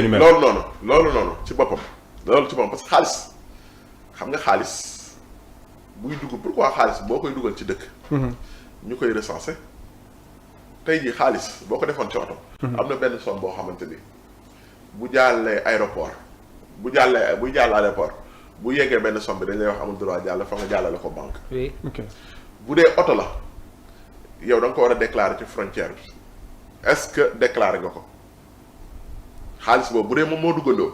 loolu noonu ci boppam parce que xaalis xam nga xaalis buy dugg pourquoi xaalis boo koy dugal ci dëkk. ñu koy recenser tey jii xaalis boo ko defoon ci oto. am na benn somme boo xamante ni bu jàllee aéroport buy jàll aéroport bu yeggee benn somme bi dañ lay wax amul droit jàll fa nga jàllale ko banque. oui bu dee oto la yow da nga ko war a déclarer ci frontière bi est-ce que déclarer nga ko xaalis boobu bu dee moom moo duggandoo.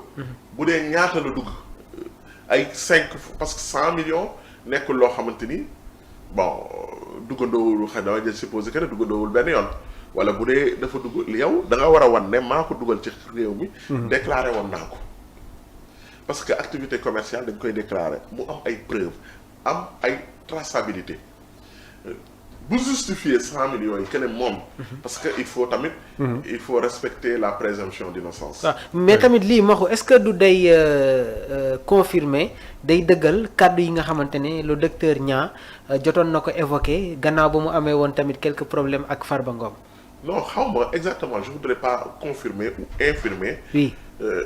bu dee ñaata la dugg ay 5 parce que 100 millions nekkul loo xamante ni bon duggandoowul xëy na jël supposé que ne duggandoowul benn yoon wala bu dee dafa dugg yow da nga war a wan ne maa ko dugal ci réew mi. déclarer woon naa ko parce que activité commerciale dañ koy déclarer mu am ay preuves am ay traçabilité. bu justifier 100 millions yi que ne moom. parce que il faut tamit. il faut respecter la présomption d'innocence. waaw mais tamit lii maxu est-ce que du day confirmer day dëggal kàddu yi nga xamante ne le docteur Niang jotoon na ko évoqué gannaaw ba mu amee woon tamit quelques problèmes ak Farba Ngom. non xaw ma exactement je voudrais pas confirmer ou infirmer. oui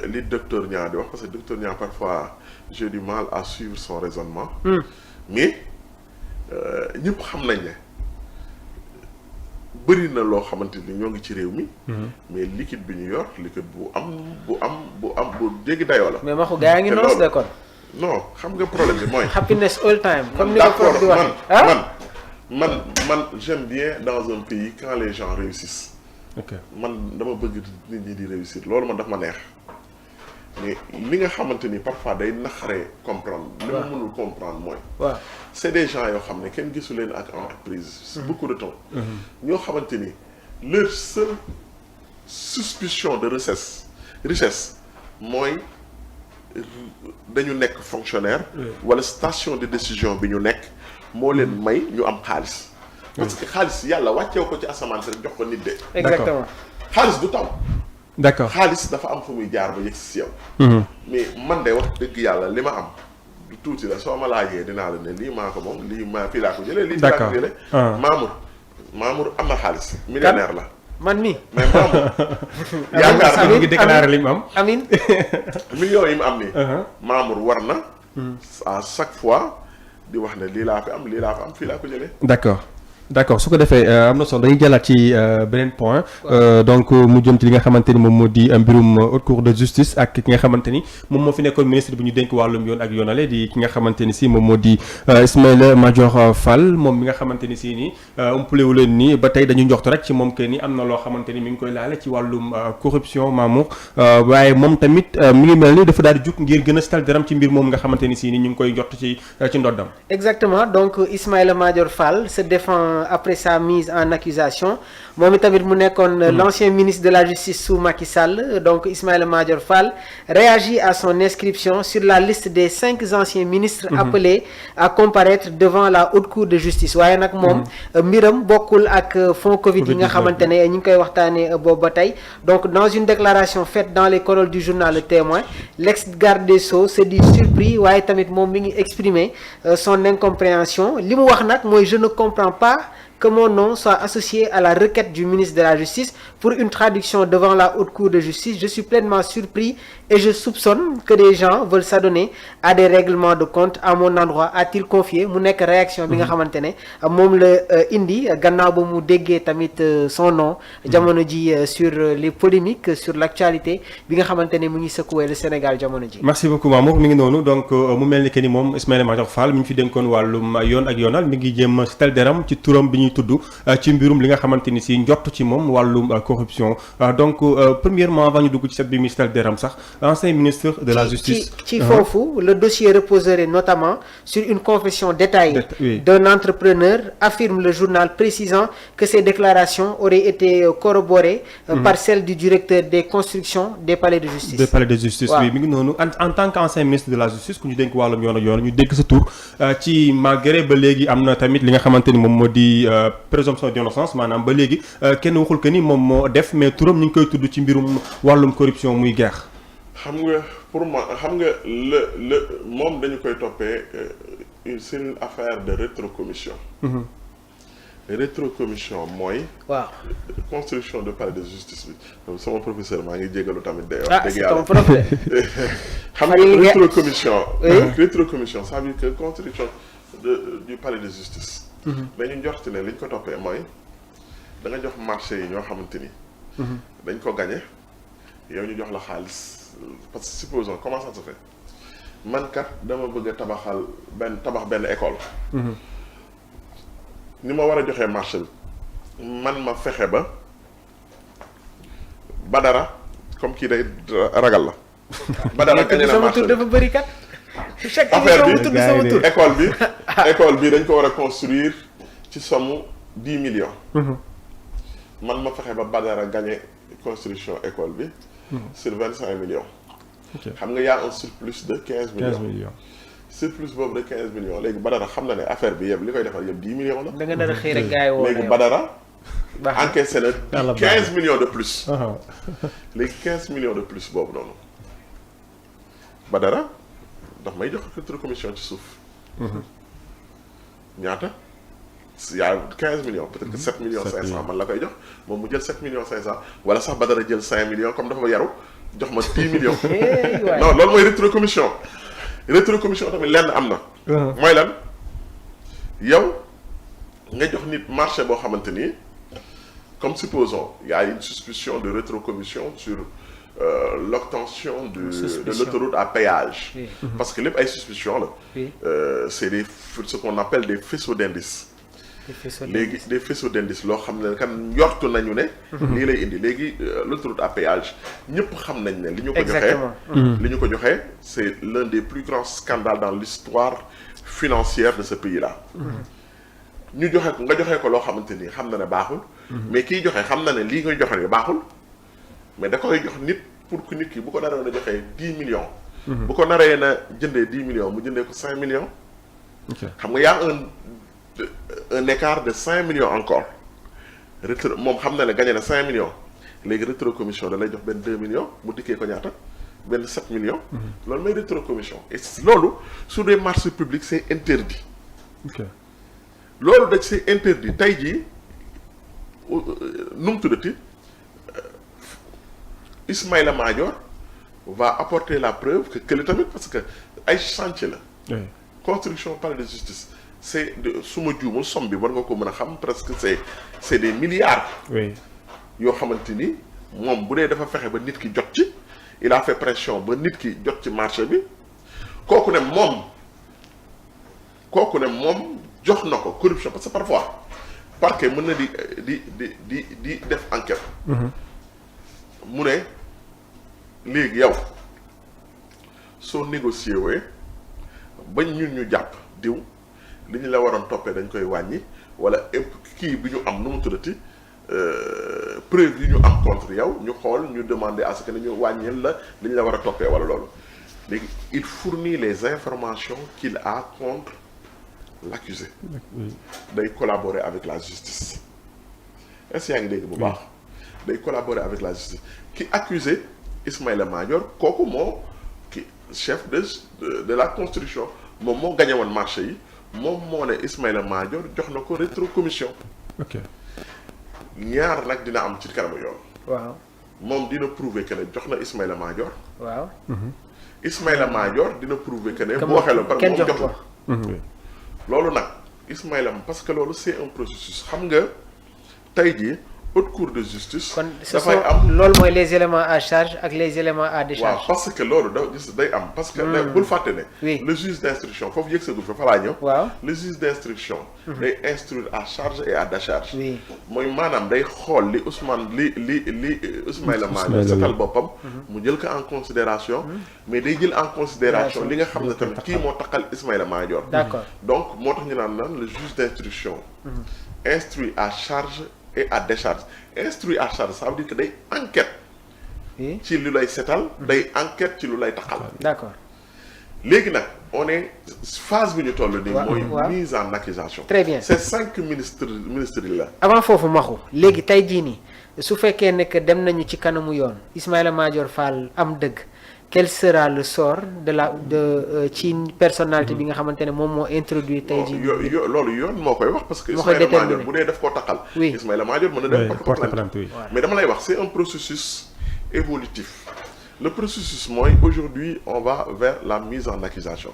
li docteur Niang di wax parce que docteur Niang parfois j'ai du mal à suivre son raisonnement. mais ñëpp xam nañ ne. bëri na loo xamante ni ñoo ngi ci réew mi. mais liquide bi ñu yor liquide bu jéggi dayoo la. mais maxu gaa ngi noos de kon. non xam nga problème bi mooy. happiness all time comme ni ko prof di wax man j'aime bien dans un pays quand les gens réussissent. ok man dama bëgg nit ñi di réussir loolu man daf ma neex mais li nga xamante ni parfois day naxaree comprendre. li ma mënul comprendre mooy. waaw c'est des gens yoo xam ne kenn gisu leen ak entreprise. beaucoup de temps. ñoo xamante ni leur seule suspicion de richesse mooy dañu nekk fonctionnaire. wala station de décision bi ñu nekk moo leen may ñu am xaalis. parce que xaalis yàlla wàcceew ko ci asamaan si rek jox ko nit de. exactement xaalis du taw. d'accord xaalis dafa am fu muy jaar ba yegg si yow. mais man de wax dëgg yàlla li ma am. du tuuti la soo ma laajee dinaa la ne lii maa ko moom lii maa fii laa ko jëlee lii fii laa ko jëlee. Mamour am na xaalis. millionnaire la. man mi mais Mamour. yaakaar naa ngi déclaré li mu am. amin millions yi mu am nii. Mamour war na. à chaque fois di wax ne lii laa fi am lii laa fi am fii laa ko jëlee. d'accord su ko defee am na solo dañuy jàllaat ci beneen point donc mu jëm ci li nga xamante ni moom moo di mbirum haute cour de justice ak ki nga xamante ni moom moo fi nekkoon ministre bi ñu dénk wàllum yoon ak yoonale di ki nga xamante ni si moom moo di Ismaïla Madior Fall moom mi nga xamante ni si nii umpalewu leen nii ba tey dañu njoxtu rek ci moom que ni am na loo xamante ni mi ngi koy laale ci wàllum corruption Mamour waaye moom tamit mi ngi mel ni dafa daal di jug ngir gën a stal deram ci mbir moom nga xamante ni si nii ñu ngi koy njort ci ndoddam. exactement donc Ismaïla Madior Fall se défend après sa mise en accusation moom itamit mu nekkoon l'ancien ministre de la justice sous Macky Sall donc Ismaïla Madior Fall réagit à son inscription sur la liste des 5 anciens ministres appelés à comparaître devant la haute cour de justice waaye nag moom mbiram bokkul ak fonds Covid yi nga xamante ne ñu ngi koy waxtaanee boobu ba tey donc dans une déclaration faite dans les colonnes du journal Le Témoin l'ex-garde des Sceaux se dit surpris waaye tamit moom mi ngi exprimer son incompréhension li mu wax nag mooy je ne comprends pas que mon nom soit associé à la requête du ministre de la Justice pour une traduction devant la haute cour de justice. Je suis pleinement surpris et je soupçonne que des gens veulent s'adonner à des règlements de compte à mon endroit, a-t-il confié. mu nekk réaction bi nga xamante ne moom la indi gannaaw ba mu déggee tamit son nom jamono ji sur les polémiques sur l'actualité bi nga xamante ne mu ngi secouer le Sénégal jamono ji. merci beaucoup Mamour mi ngi noonu donc mu mel ni que ni moom Ismaïla Madior Fall mi ñu fi dénkoon wàllum yoon ak yoonal mi ngi jéem setal deram ci turam bi ñuy tudd ci mbirum li nga xamante ni si njort ci moom wàllum corruption donc premièrement avant ñu dugg ci set bi ministère deram sax ancien ministre de la justice ci foofu le dossier reposerait notamment sur une confession détaillée d'un entrepreneur affirme le journal précisant que ces déclarations auraient été corroborées par celles du directeur des constructions des palais de justice oui mi ngi noonu en tant qu'ancien ministre de la justice ku ñu dénk wàllum yoon ak yoon ñu dégg sa tur ci malgré ba léegi am na tamit li nga xamante ni moom moo di présomption d'innocence maanaam ba léegi kenn waxul que ni moom moo def mais turam ñu ngi koy tudd ci mbirum wàllum corruption muy guerre. xam nga pour moi xam nga moom dañu koy toppee c'est une affaire de rétrocommission. rétrocommission mooy. waaw construction de palais de justice bi sama professeur maa ngi jégalu tamit de. ah c'est ton prof de. xam nga rétrocommission. rétrocommission ça veut dire que construction du palais de justice. mais ñu njorti ne li ñu ko toppee mooy da nga jox marché yi ñoo xamante ni. dañ ko gagné yow ñu jox la xaalis parce que supposons comment ça se fait man kat dama bëgg a tabax benn école. ni ma war a joxee marché bi man ma fexe ba Badara comme kii day ragal la. Badara gagné na marché bi dafa bëri kat. chaque affaire émission tudd sama tur. école bi dañ ko war a construire ci somme 10 millions. man ma fexe ba Badara gagné construction école bi. sur 25 millions. xam nga y a un surplus de 15 millions. 15 millions. surplus boobu de 15 millions léegi Badara xam na ne affaire bi yëpp li koy defal yëpp 10 millions la. da nga nar a xëy rek gars yi woo léegi Badara. encaissé na 15 millions de plus. léegi 15 millions de plus boobu noonu. Badara daf may jox rétrocommission ci suuf. ñaata. y a 15 millions peut-être que 7 millions 500 man la koy jox moom mu jël 7 millions 500 wala sax Badara jël 5 millions comme dafa yaru jox ma 10 millions. non loolu mooy rétrocommission. rétrocommission tamit lenn am na. mooy lan yow nga jox nit marché boo xamante ni comme supposons y a une suspicion de rétrocommission sur l'obtention de l'autoroute à péage. Oui. Parce que lépp ay suspicion la. Oui. C'est ce qu'on appelle des faisceaux d'indices. léegi des faisceaux d'indices loo xam ne kan yortu nañu ne. lii lay indi léegi l'autoroute à péage ñëpp xam nañ ne li ñu ko joxee. li ñu ko joxee c'est l'un des plus grands scandales dans l'histoire financière de ce pays-là. ñu joxe ko nga joxee ko loo xamante ni xam na ne baaxul. mais kiy joxe xam na ne lii ngay joxe ni baaxul. mais da koy jox nit pour que nit ki bu ko naree na joxee 10 millions. bu ko naree na jëndee 10 millions mu jëndee ko 5 millions. xam nga y a un écart de 5 millions encore moom xam na ne gagné na 5 millions léegi rétrocommission da lay jox benn 2 millions mu dikkee ko ñaata benn 7 millions. loolu mooy rétrocommission et loolu sur des marchés publics c'est interdit. loolu c'est interdit tey jii nu mu tuddati Ismaïla Madior va apporter la preuve que kële tamit parce que ay chantier la. construction palais de justice. c'est de su ma juumul somme bi war nga ko mën a xam presque c'est des milliards. oui yoo xamante ni moom bu dee dafa fexe ba nit ki jot ci il a fait pression ba nit ki jot ci marché bi kooku ne moom jox na ko corruption parce que parfois parquet mën na di def enquête. mu ne léegi yow soo négocié wee bañ ñun ñu jàpp diw. li ñu la waroon toppee dañ koy wàññi wala kii bi ñu am nu mu tuddati preuve yi ñu am contre yow ñu xool ñu demander à ce que ñu wàññil la li ñu la war a toppee wala loolu léegi il fournit les informations qu'il a contre l'accusé day collaborer avec la justice est-ce que yaa ngi dégg bu baax day collaborer avec la justice ki accusé Ismaïla Madior kooku moo ki chef de la construction moom moo gagné woon marché yi moom moo ne Ismaïla Madior jox na ko rétrocommission. ok ñaar nag dina am ci kanamu yoon. waaw moom dina prouver que ne jox na Ismaïla Madior. waaw. Ismaïla Madior dina prouver que ne. bu waxee la par moom jox na. loolu nag Ismaïla parce que loolu c'est un processus xam nga tey jii haute cour de justice. kon dafay am loolu mooy les éléments à charge ak les éléments à décharge. waaw parce que loolu day am. parce que bul fàtte ne. oui le juge d'instruction foofu yëg sa gu fa laa ñëw. waaw le juge d'instruction. day instruire à charge et à décharge. oui mooy maanaam day xool li Ousmane li Ismaïla Madior setal boppam. mu jël ko en considération mais day jël en considération li nga xam ne tamit kii moo taxal Ismaïla Madior. d'accord donc moo tax ñu naan le juge d'instruction. instruit à charge. et à décharge instruit à charge ça veut dire que day enquête ci lu lay setal day enquête ci lu lay taxal. d'accord léegi nag on est phase bi ñu toll nii mooy mise en accusation. très bien c'est 5 ministres yi la. avant foofu maxu léegi tey jii nii su fekkee ne que dem nañu ci kanamu yoon Ismaïla Madior Fall am dëgg quel sera le sort de ci personnalité bi nga xamante ne moom moo introduit tey jii. loolu yoon moo koy wax parce que moo koy Ismaïla Madior déterminer. bu dee daf koo taxal. Oui. Ismaïla Madior mën na dem porte porte plainte. plainte oui. Mais dama lay wax c'est un processus évolutif. Le processus mooy aujourd'hui on va vers la mise en accusation.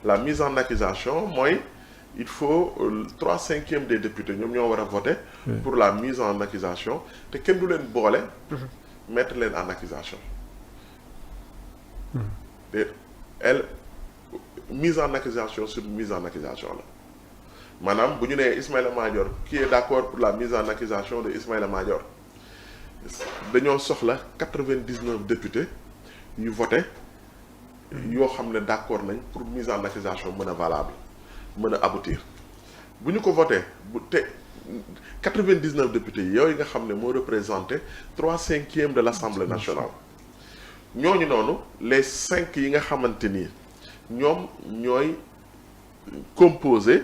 La mise en accusation mooy il faut 3/5 des députés ñoom ñoo war a voter pour la mise en accusation te kenn du leen boole mettre leen en accusation te mise en accusation sur mise en accusation la maanaam bu ñu nee Ismaïla Madior qui est d'accord pour la mise en accusation de Ismaïla Madior dañoo soxla 99 députés yu voté yoo xam ne d'accord nañ pour mise en accusation mën a valable mën a aboutir bu ñu ko voté bu te 99 députés yooyu nga xam ne moo représenté 3/5 de l'Assemblée nationale ñooñu noonu les 5 yi nga xamante ni ñoom ñooy composer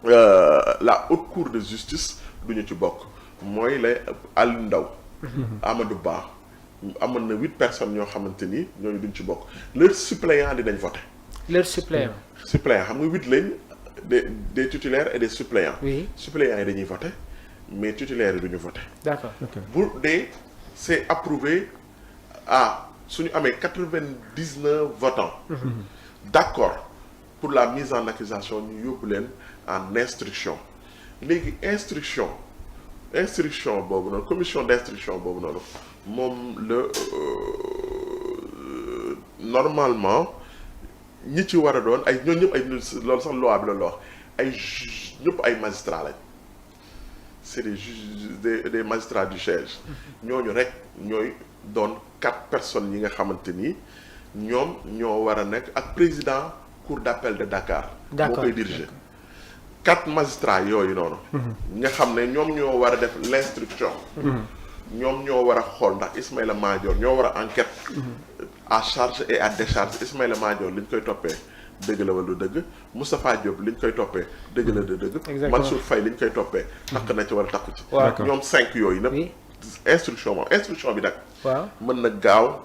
la haute cour de justice duñu ci bokk mooy lay Aliou Ndao Amadou Ba amoon na 8 personnes ñoo xamante ni ñooñu duñ ci bokk leurs suppléants dinañ voter. leur suppléant. suppléants xam nga 8 lañ des titulaires et des suppléants. Oui. suppléants yi dañuy voter mais titulaires yi duñu voter. D'accord. bu dee c'est approuvé suñu amee 99 votants. D'accord pour la mise en accusation ñu yóbbu leen en instruction léegi instruction boobu noonu commission d'instruction boobu noonu moom la normalement ñi ci war a doon ay ñooñu ñëpp ay loolu sax loi bi la wax ay ñëpp ay magistrats lañ c'est des juges des magistrats du siège ñooñu rek ñooy doon 4 personnes yi nga xamante ni ñoom ñoo war a nekk ak président cour d'appel de Dakar. D'accord. moo koy diriger 4 magistrats yooyu noonu. nga xam ne ñoom ñoo war a def l'instruction. ñoom ñoo war a xool ndax Ismaïla Madior ñoo war a enquête. à charge et à décharge Ismaïla Madior li ñu koy toppee dëgg la wala du dëgg Moustapha Diop li ñu koy toppee dëgg la du dëgg. Exactement. Mansour Faye li ñu koy toppee. takk na ci wala takku ci. Waaw. D'accord. ñoom 5 yooyu nag. Oui. instruction bi nag. waaw. mën na gaaw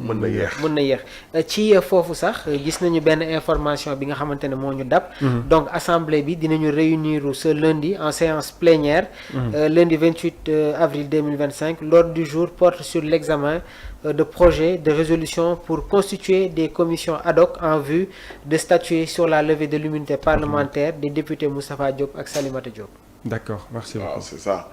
mën na yeex. mën na yéex ci foofu sax gis nañu benn information bi nga xamante ne moo ñu dab. donc assemblée bi dinañu réunir ce lundi en séance plénière. Lundi 28 avril 2025 l'ordre du jour porte sur l'examen de projets de résolution pour constituer des commissions ad hoc en vue de statuer sur la levée de l'immunité parlementaire des députés Moustapha Diop ak Salimata Diop. D'accord, merci beaucoup. waaw c'est ça.